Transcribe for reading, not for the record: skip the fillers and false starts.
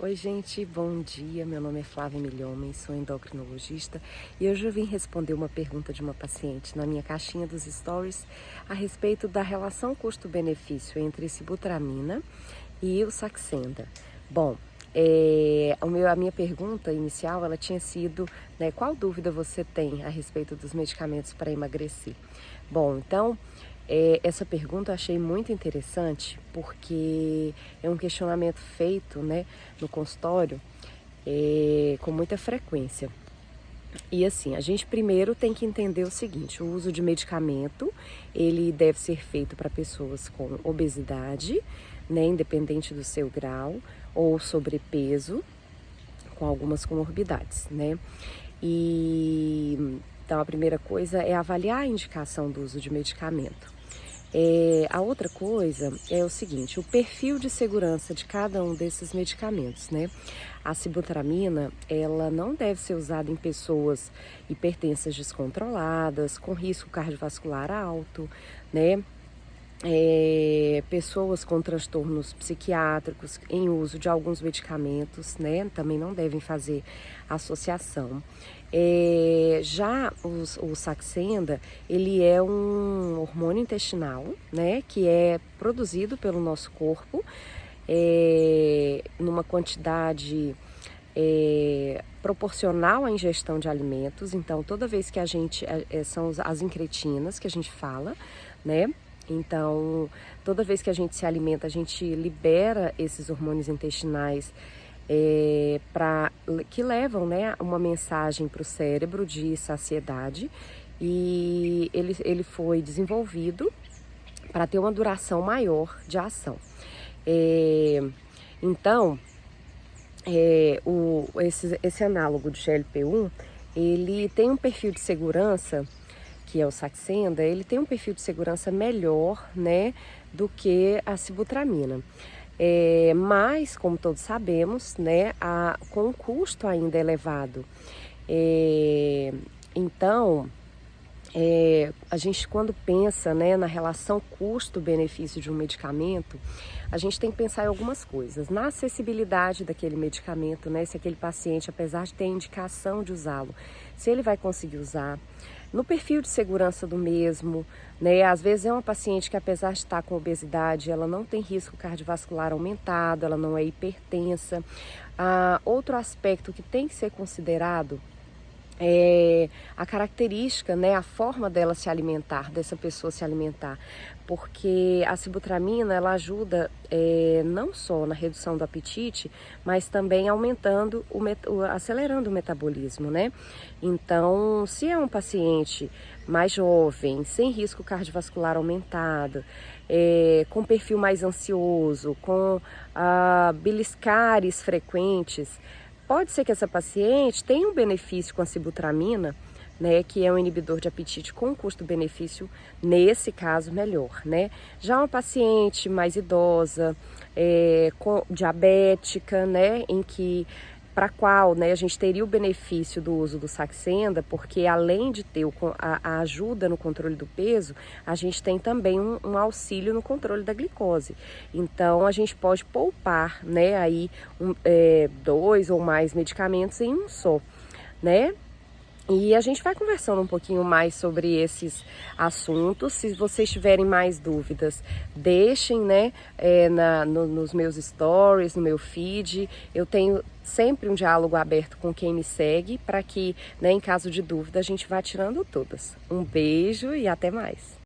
Oi, gente, bom dia. Meu nome é Flávia Milhomem, sou endocrinologista e hoje eu vim responder uma pergunta de uma paciente na minha caixinha dos stories a respeito da relação custo-benefício entre sibutramina e o Saxenda. Bom, a minha pergunta inicial ela tinha sido, né, qual dúvida você tem a respeito dos medicamentos para emagrecer? Bom, então, essa pergunta eu achei muito interessante porque é um questionamento feito, né, no consultório com muita frequência. E assim, a gente primeiro tem que entender o seguinte: o uso de medicamento, ele deve ser feito para pessoas com obesidade, né, independente do seu grau, ou sobrepeso, com algumas comorbidades, né? Então a primeira coisa é avaliar a indicação do uso de medicamento. A outra coisa é o seguinte: o perfil de segurança de cada um desses medicamentos, né? A sibutramina, ela não deve ser usada em pessoas hipertensas descontroladas, com risco cardiovascular alto, né? Pessoas com transtornos psiquiátricos em uso de alguns medicamentos, né, também não devem fazer associação. Já o Saxenda, ele é um hormônio intestinal, né, que é produzido pelo nosso corpo numa quantidade proporcional à ingestão de alimentos. Então, toda vez que a gente, são as incretinas que a gente fala, né? Então, toda vez que a gente se alimenta, a gente libera esses hormônios intestinais que levam, né, uma mensagem para o cérebro de saciedade, e ele foi desenvolvido para ter uma duração maior de ação. Então, esse análogo de GLP-1, ele tem um perfil de segurança, que é o Saxenda, ele tem um perfil de segurança melhor, né, do que a sibutramina. Mas, como todos sabemos, né, com um custo ainda elevado. Então, a gente quando pensa, né, na relação custo-benefício de um medicamento, a gente tem que pensar em algumas coisas. Na acessibilidade daquele medicamento, né, se aquele paciente, apesar de ter indicação de usá-lo, se ele vai conseguir usar. No perfil de segurança do mesmo, né, às vezes é uma paciente que, apesar de estar com obesidade, ela não tem risco cardiovascular aumentado, ela não é hipertensa. Outro aspecto que tem que ser considerado a característica, né, a forma dela se alimentar, dessa pessoa se alimentar, porque a sibutramina ela ajuda não só na redução do apetite, mas também aumentando, acelerando o metabolismo, né? Então, se é um paciente mais jovem, sem risco cardiovascular aumentado, com perfil mais ansioso, com beliscares frequentes, pode ser que essa paciente tenha um benefício com a sibutramina, né, que é um inibidor de apetite com custo-benefício, nesse caso, melhor, né? Já uma paciente mais idosa, diabética, né, para a qual, né, a gente teria o benefício do uso do Saxenda, porque além de ter a ajuda no controle do peso, a gente tem também um auxílio no controle da glicose. Então, a gente pode poupar, né, aí 2 ou mais medicamentos em um só, né? E a gente vai conversando um pouquinho mais sobre esses assuntos. Se vocês tiverem mais dúvidas, deixem, né, nos meus stories, no meu feed. Eu tenho sempre um diálogo aberto com quem me segue para que, né, em caso de dúvida, a gente vá tirando todas. Um beijo e até mais!